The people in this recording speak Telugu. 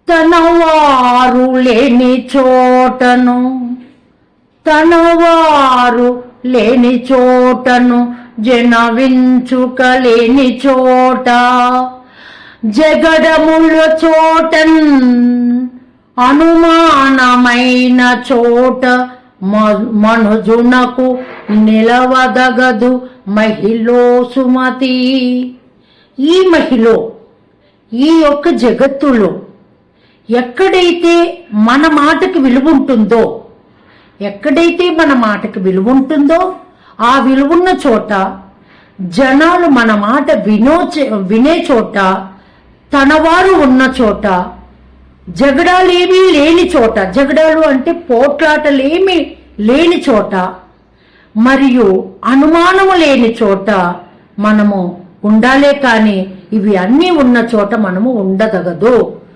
తనవారు లేని చోటను తనవారు లేని చోటను జనవించుక లేని చోట జగడముల చోటన్ అనుమానమైన చోట మనుజునకు నిలవదగదు మహిళో సుమతి. ఈ మహిళ ఈ యొక్క జగత్తులో ఎక్కడైతే మన మాటకి విలువ ఉంటుందో ఆ విలువున్న చోట జనాలు మన మాట వినే చోట, తనవారు ఉన్న చోట, జగడాలేమీ లేని చోట, జగడాలు అంటే పోట్లాటలేమీ లేని చోట, మరియు అనుమానము లేని చోట మనము ఉండాలే కానీ ఇవి అన్నీ ఉన్న చోట మనము ఉండదగదు.